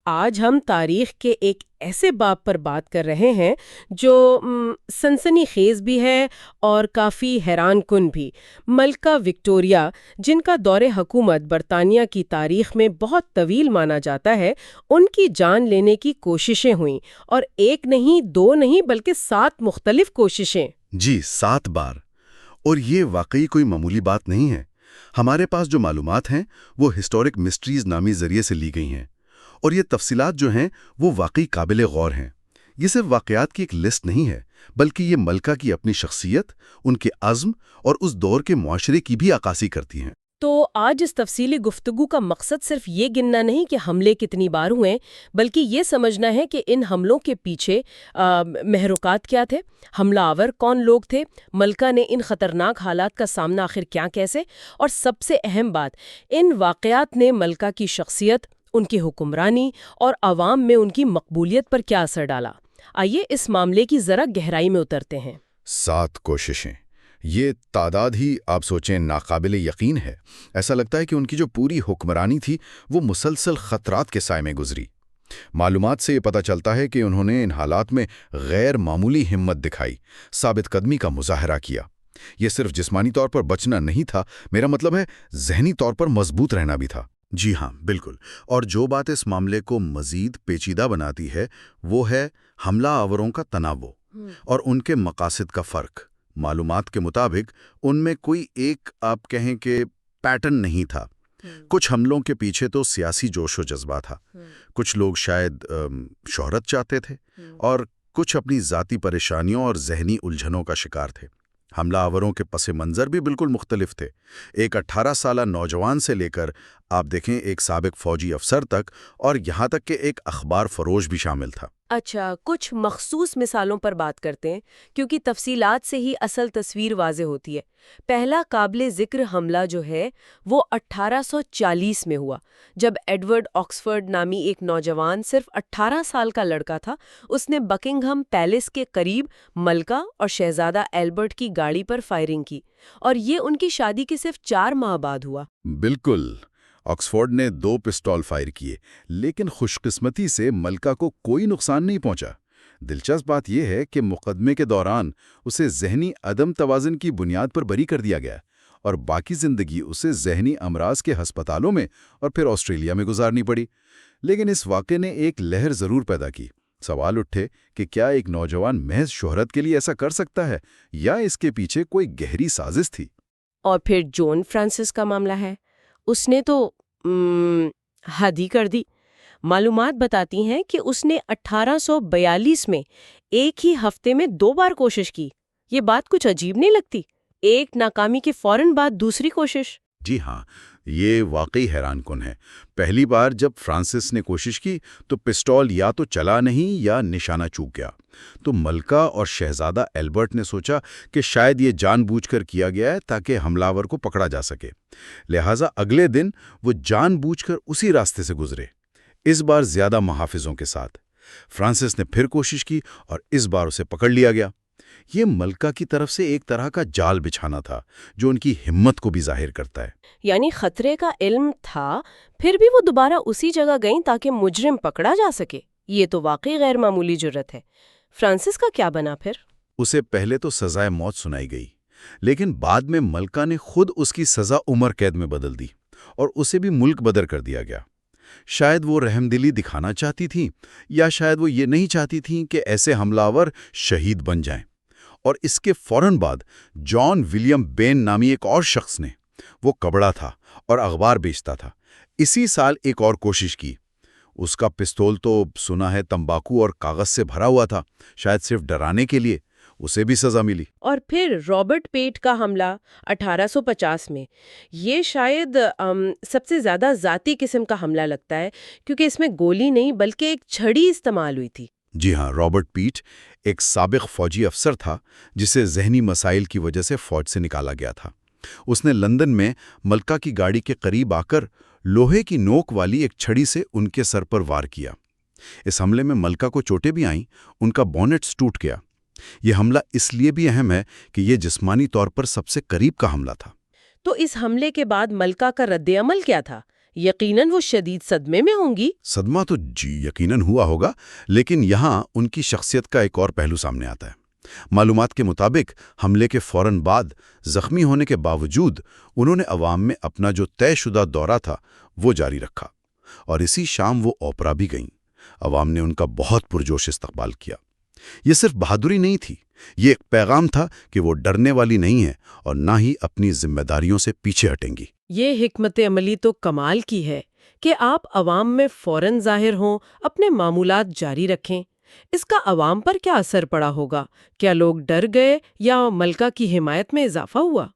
آج ہم تاریخ کے ایک ایسے باب پر بات کر رہے ہیں جو سنسنی خیز بھی ہے اور کافی حیران کن بھی۔ ملکہ وکٹوریہ، جن کا دور حکومت برطانیہ کی تاریخ میں بہت طویل مانا جاتا ہے، ان کی جان لینے کی کوششیں ہوئیں، اور ایک نہیں، دو نہیں، بلکہ 7 مختلف کوششیں۔ جی 7 بار۔ اور یہ واقعی کوئی معمولی بات نہیں ہے۔ ہمارے پاس جو معلومات ہیں وہ ہسٹورک مسٹریز نامی ذریعے سے لی گئی ہیں، اور یہ تفصیلات جو ہیں وہ واقعی قابل غور ہیں۔ یہ صرف واقعات کی ایک لسٹ نہیں ہے، بلکہ یہ ملکہ کی اپنی شخصیت، ان کے عزم اور اس دور کے معاشرے کی بھی عکاسی کرتی ہیں۔ تو آج اس تفصیلی گفتگو کا مقصد صرف یہ گننا نہیں کہ حملے کتنی بار ہوئے، بلکہ یہ سمجھنا ہے کہ ان حملوں کے پیچھے محرکات کیا تھے، حملہ آور کون لوگ تھے، ملکہ نے ان خطرناک حالات کا سامنا آخر کیسے، اور سب سے اہم بات، ان واقعات نے ملکہ کی شخصیت، ان کی حکمرانی اور عوام میں ان کی مقبولیت پر کیا اثر ڈالا۔ آئیے اس معاملے کی ذرا گہرائی میں اترتے ہیں۔ 7 کوششیں، یہ تعداد ہی آپ سوچیں ناقابل یقین ہے۔ ایسا لگتا ہے کہ ان کی جو پوری حکمرانی تھی وہ مسلسل خطرات کے سائے میں گزری۔ معلومات سے یہ پتہ چلتا ہے کہ انہوں نے ان حالات میں غیر معمولی ہمت دکھائی، ثابت قدمی کا مظاہرہ کیا۔ یہ صرف جسمانی طور پر بچنا نہیں تھا، میرا مطلب ہے ذہنی طور پر مضبوط رہنا بھی تھا۔ جی ہاں، بالکل۔ اور جو بات اس معاملے کو مزید پیچیدہ بناتی ہے وہ ہے حملہ آوروں کا تنوع اور ان کے مقاصد کا فرق۔ معلومات کے مطابق ان میں کوئی ایک آپ کہیں کہ پیٹرن نہیں تھا۔ کچھ حملوں کے پیچھے تو سیاسی جوش و جذبہ تھا، کچھ لوگ شاید شہرت چاہتے تھے، اور کچھ اپنی ذاتی پریشانیوں اور ذہنی الجھنوں کا شکار تھے۔ حملہ آوروں کے پس منظر بھی بالکل مختلف تھے۔ ایک 18 سالہ نوجوان سے لے کر آپ دیکھیں ایک سابق فوجی افسر تک، اور یہاں تک کہ ایک اخبار فروش بھی شامل تھا۔ اچھا، کچھ مخصوص مثالوں پر بات کرتے ہیں، کیونکہ تفصیلات سے ہی اصل تصویر واضح ہوتی ہے۔ پہلا قابل ذکر حملہ جو ہے وہ 1840 میں ہوا، جب ایڈورڈ آکسفورڈ نامی ایک نوجوان، صرف 18 سال کا لڑکا تھا۔ اس نے بکنگھم پیلس کے قریب ملکہ اور شہزادہ ایلبرٹ کی گاڑی پر فائرنگ کی، اور یہ ان کی شادی کے صرف 4 ماہ بعد ہوا۔ بالکل۔ آکسفورڈ نے 2 پسٹول فائر کیے، لیکن خوش قسمتی سے ملکہ کو کوئی نقصان نہیں پہنچا۔ دلچسپ بات یہ ہے کہ مقدمے کے دوران اسے ذہنی عدم توازن کی بنیاد پر بری کر دیا گیا، اور باقی زندگی اسے ذہنی امراض کے ہسپتالوں میں اور پھر آسٹریلیا میں گزارنی پڑی۔ لیکن اس واقعے نے ایک لہر ضرور پیدا کی۔ سوال اٹھے کہ کیا ایک نوجوان محض شہرت کے لیے ایسا کر سکتا ہے، یا اس کے پیچھے کوئی گہری سازش تھی؟ اور پھر جون فرانسس کا معاملہ ہے، اس نے تو حد ہی کر دی۔ معلومات بتاتی ہیں کہ اس نے 1842 میں ایک ہی ہفتے میں 2 بار کوشش کی۔ یہ بات کچھ عجیب نہیں لگتی؟ ایک ناکامی کے فوراً بعد دوسری کوشش۔ جی ہاں، یہ واقعی حیران کن ہے۔ پہلی بار جب فرانسس نے کوشش کی تو پسٹول یا تو چلا نہیں یا نشانہ چوک گیا۔ تو ملکہ اور شہزادہ ایلبرٹ نے سوچا کہ شاید یہ جان بوجھ کر کیا گیا ہے تاکہ حملہ آور کو پکڑا جا سکے۔ لہٰذا اگلے دن وہ جان بوجھ کر اسی راستے سے گزرے، اس بار زیادہ محافظوں کے ساتھ۔ فرانسس نے پھر کوشش کی اور اس بار اسے پکڑ لیا گیا۔ یہ ملکہ کی طرف سے ایک طرح کا جال بچھانا تھا جو ان کی ہمت کو بھی ظاہر کرتا ہے۔ یعنی خطرے کا علم تھا، پھر بھی وہ دوبارہ اسی جگہ گئیں تاکہ مجرم پکڑا جا سکے۔ یہ تو واقعی غیر معمولی جرأت ہے۔ فرانسس کا کیا بنا پھر؟ اسے پہلے تو سزائے موت سنائی گئی، لیکن بعد میں ملکہ نے خود اس کی سزا عمر قید میں بدل دی، اور اسے بھی ملک بدر کر دیا گیا۔ شاید وہ رحم دلی دکھانا چاہتی تھیں، یا شاید وہ یہ نہیں چاہتی تھیں کہ ایسے حملہ آور شہید بن جائیں۔ اور اس کے فوراً بعد جان ولیم بین نامی ایک اور شخص نے، وہ کبڑا تھا اور اخبار بیچتا تھا، اسی سال ایک اور کوشش کی۔ اس کا پستول تو سنا ہے تمباکو اور کاغذ سے بھرا ہوا تھا، شاید صرف ڈرانے کے لیے۔ اسے بھی سزا ملی۔ اور پھر رابرٹ پیٹ کا حملہ 1850 میں، یہ شاید سب سے زیادہ ذاتی قسم کا حملہ لگتا ہے، کیونکہ اس میں گولی نہیں بلکہ ایک چھڑی استعمال ہوئی تھی۔ جی ہاں، رابرٹ پیٹ ایک سابق فوجی افسر تھا جسے ذہنی مسائل کی وجہ سے فوج سے نکالا گیا تھا۔ اس نے لندن میں ملکہ کی گاڑی کے قریب آ کر لوہے کی نوک والی ایک چھڑی سے ان کے سر پر وار کیا۔ اس حملے میں ملکہ کو چوٹیں بھی آئیں، ان کا بونٹ ٹوٹ گیا۔ یہ حملہ اس لیے بھی اہم ہے کہ یہ جسمانی طور پر سب سے قریب کا حملہ تھا۔ تو اس حملے کے بعد ملکہ کا رد عمل کیا تھا؟ یقیناً وہ شدید صدمے میں ہوں گی۔ صدمہ تو جی یقیناً ہوا ہوگا، لیکن یہاں ان کی شخصیت کا ایک اور پہلو سامنے آتا ہے۔ معلومات کے مطابق حملے کے فوراً بعد زخمی ہونے کے باوجود انہوں نے عوام میں اپنا جو طے شدہ دورہ تھا وہ جاری رکھا، اور اسی شام وہ اوپرا بھی گئیں۔ عوام نے ان کا بہت پرجوش استقبال کیا۔ یہ صرف بہادری نہیں تھی، یہ ایک پیغام تھا کہ وہ ڈرنے والی نہیں ہیں اور نہ ہی اپنی ذمہ داریوں سے پیچھے ہٹیں گی۔ یہ حکمت عملی تو کمال کی ہے کہ آپ عوام میں فوراً ظاہر ہوں، اپنے معمولات جاری رکھیں۔ اس کا عوام پر کیا اثر پڑا ہوگا؟ کیا لوگ ڈر گئے یا ملکہ کی حمایت میں اضافہ ہوا؟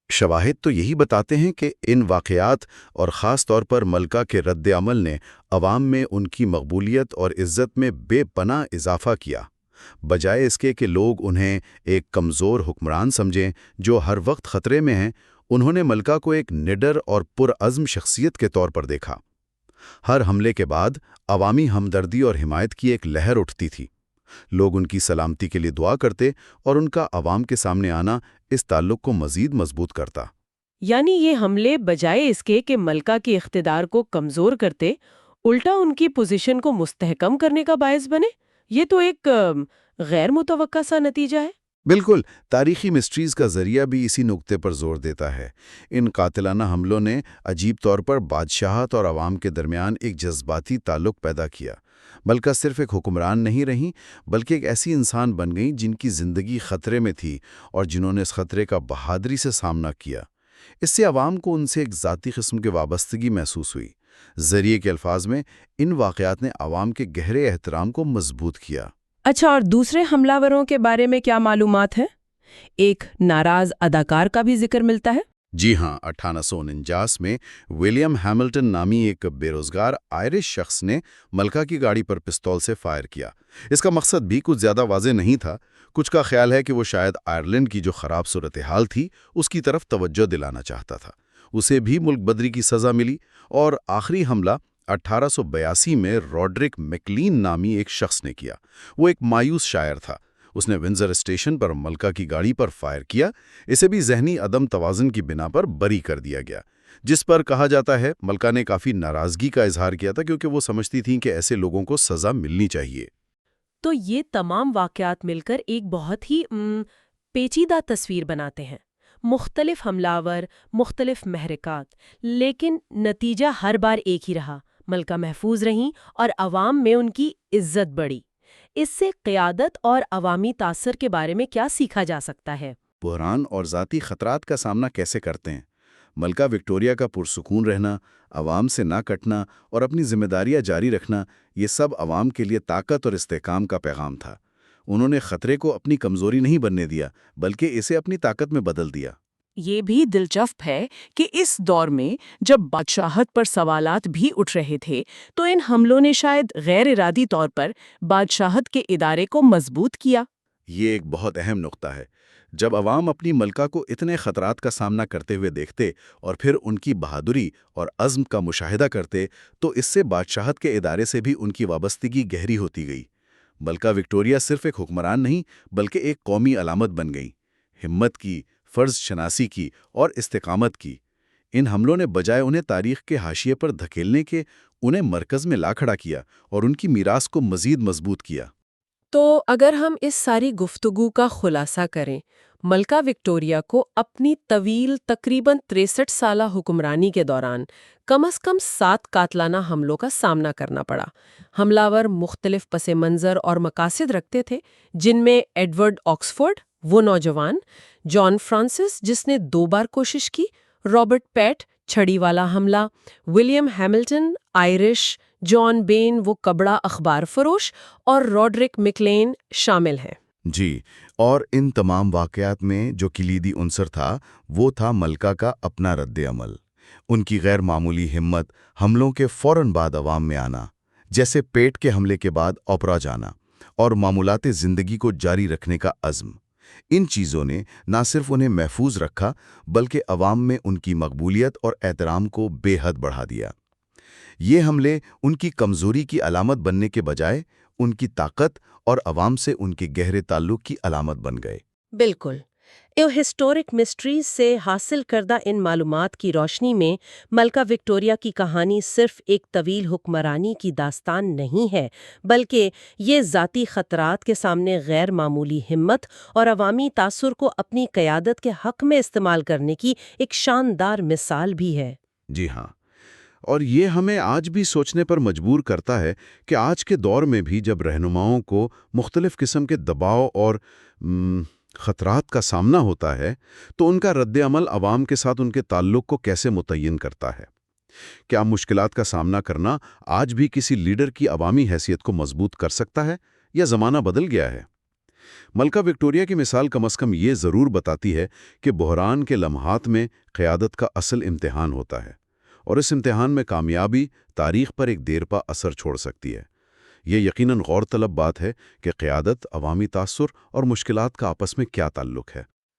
شواہد تو یہی بتاتے ہیں کہ ان واقعات اور خاص طور پر ملکہ کے رد عمل نے عوام میں ان کی مقبولیت اور عزت میں بے پناہ اضافہ کیا، بجائے اس کے کہ لوگ انہیں ایک کمزور حکمران سمجھیں جو ہر وقت خطرے میں ہیں۔ انہوں نے ملکہ کو ایک نڈر اور پرعزم شخصیت کے طور پر دیکھا۔ ہر حملے کے بعد عوامی ہمدردی اور حمایت کی ایک لہر اٹھتی تھی۔ لوگ ان کی سلامتی کے لیے دعا کرتے اور ان کا عوام کے سامنے آنا اس تعلق کو مزید مضبوط کرتا۔ یعنی یہ حملے بجائے اس کے کہ ملکہ کے اقتدار کو کمزور کرتے، الٹا ان کی پوزیشن کو مستحکم کرنے کا باعث بنے۔ یہ تو ایک غیر متوقع سا نتیجہ ہے۔ بالکل، تاریخی مسٹریز کا ذریعہ بھی اسی نقطے پر زور دیتا ہے۔ ان قاتلانہ حملوں نے عجیب طور پر بادشاہت اور عوام کے درمیان ایک جذباتی تعلق پیدا کیا۔ ملکہ صرف ایک حکمران نہیں رہیں، بلکہ ایک ایسی انسان بن گئیں جن کی زندگی خطرے میں تھی اور جنہوں نے اس خطرے کا بہادری سے سامنا کیا۔ اس سے عوام کو ان سے ایک ذاتی قسم کی وابستگی محسوس ہوئی۔ ذریعے کے الفاظ میں ان واقعات نے عوام کے گہرے احترام کو مضبوط کیا۔ اچھا، اور دوسرے حملہ وروں کے بارے میں کیا معلومات ہیں؟ ایک ناراض اداکار کا بھی ذکر ملتا ہے۔ جی ہاں، 1849 میں ولیم ہیملٹن نامی ایک بے روزگار آئرش شخص نے ملکہ کی گاڑی پر پستول سے فائر کیا۔ اس کا مقصد بھی کچھ زیادہ واضح نہیں تھا۔ کچھ کا خیال ہے کہ وہ شاید آئرلینڈ کی جو خراب صورتحال تھی اس کی طرف توجہ دلانا چاہتا تھا۔ اسے بھی ملک بدری کی سزا ملی، اور آخری حملہ 1882 میں روڈرک میکلین نامی ایک شخص نے کیا۔ وہ ایک مایوس شاعر تھا۔ اس نے ونزر اسٹیشن پر ملکہ کی گاڑی پر فائر کیا۔ اسے بھی ذہنی عدم توازن کی بنا پر بری کر دیا گیا، جس پر کہا جاتا ہے ملکہ نے کافی ناراضگی کا اظہار کیا تھا، کیونکہ وہ سمجھتی تھیں کہ ایسے لوگوں کو سزا ملنی چاہیے۔ تو یہ تمام واقعات مل کر ایک بہت ہی پیچیدہ تصویر بناتے ہیں۔ مختلف حملہ آور، مختلف محرکات، لیکن نتیجہ ہر بار ایک ہی رہا۔ ملکہ محفوظ رہیں اور عوام میں ان کی عزت بڑھی۔ اس سے قیادت اور عوامی تاثر کے بارے میں کیا سیکھا جا سکتا ہے؟ بحران اور ذاتی خطرات کا سامنا کیسے کرتے ہیں۔ ملکہ وکٹوریہ کا پرسکون رہنا، عوام سے نہ کٹنا اور اپنی ذمہ داریاں جاری رکھنا، یہ سب عوام کے لیے طاقت اور استحکام کا پیغام تھا۔ انہوں نے خطرے کو اپنی کمزوری نہیں بننے دیا، بلکہ اسے اپنی طاقت میں بدل دیا۔ یہ بھی دلچسپ ہے کہ اس دور میں جب بادشاہت پر سوالات بھی اٹھ رہے تھے تو ان حملوں نے شاید غیر ارادی طور پر بادشاہت کے ادارے کو مضبوط کیا۔ یہ ایک بہت اہم نقطہ ہے۔ جب عوام اپنی ملکہ کو اتنے خطرات کا سامنا کرتے ہوئے دیکھتے اور پھر ان کی بہادری اور عزم کا مشاہدہ کرتے، تو اس سے بادشاہت کے ادارے سے بھی ان کی وابستگی گہری ہوتی گئی۔ ملکہ وکٹوریہ صرف ایک حکمران نہیں، بلکہ ایک قومی علامت بن گئیں، ہمت کی، فرض شناسی کی اور استقامت کی۔ ان حملوں نے بجائے انہیں تاریخ کے حاشیے پر دھکیلنے کے، انہیں مرکز میں لا کھڑا کیا اور ان کی میراث کو مزید مضبوط کیا۔ تو اگر ہم اس ساری گفتگو کا خلاصہ کریں، ملکہ وکٹوریہ کو اپنی طویل تقریباً 63 سالہ حکمرانی کے دوران کم از کم 7 قاتلانہ حملوں کا سامنا کرنا پڑا۔ حملہ آور مختلف پس منظر اور مقاصد رکھتے تھے، جن میں ایڈورڈ آکسفورڈ، وہ نوجوان، جان فرانسس جس نے 2 بار کوشش کی، رابرٹ پیٹ، چھڑی والا حملہ، ولیم ہیملٹن، آئرش، جان بین، وہ کبڑا اخبار فروش، اور روڈرک میکلین شامل ہیں۔ جی، اور ان تمام واقعات میں جو کلیدی عنصر تھا وہ تھا ملکہ کا اپنا رد عمل۔ ان کی غیر معمولی ہمت، حملوں کے فوراً بعد عوام میں آنا، جیسے پیٹ کے حملے کے بعد اوپرا جانا، اور معمولات زندگی کو جاری رکھنے کا عزم۔ ان چیزوں نے نہ صرف انہیں محفوظ رکھا بلکہ عوام میں ان کی مقبولیت اور احترام کو بے حد بڑھا دیا۔ یہ حملے ان کی کمزوری کی علامت بننے کے بجائے ان کی طاقت اور عوام سے ان کے گہرے تعلق کی علامت بن گئے۔ بالکل، ہسٹورک مسٹریز سے حاصل کردہ ان معلومات کی روشنی میں ملکہ وکٹوریہ کی کہانی صرف ایک طویل حکمرانی کی داستان نہیں ہے، بلکہ یہ ذاتی خطرات کے سامنے غیر معمولی ہمت اور عوامی تاثر کو اپنی قیادت کے حق میں استعمال کرنے کی ایک شاندار مثال بھی ہے۔ جی ہاں، اور یہ ہمیں آج بھی سوچنے پر مجبور کرتا ہے کہ آج کے دور میں بھی جب رہنماؤں کو مختلف قسم کے دباؤ اور خطرات کا سامنا ہوتا ہے تو ان کا رد عمل عوام کے ساتھ ان کے تعلق کو کیسے متعین کرتا ہے۔ کیا مشکلات کا سامنا کرنا آج بھی کسی لیڈر کی عوامی حیثیت کو مضبوط کر سکتا ہے یا زمانہ بدل گیا ہے؟ ملکہ وکٹوریہ کی مثال کم از کم یہ ضرور بتاتی ہے کہ بحران کے لمحات میں قیادت کا اصل امتحان ہوتا ہے، اور اس امتحان میں کامیابی تاریخ پر ایک دیرپا اثر چھوڑ سکتی ہے۔ یہ یقیناً غور طلب بات ہے کہ قیادت، عوامی تاثر اور مشکلات کا آپس میں کیا تعلق ہے۔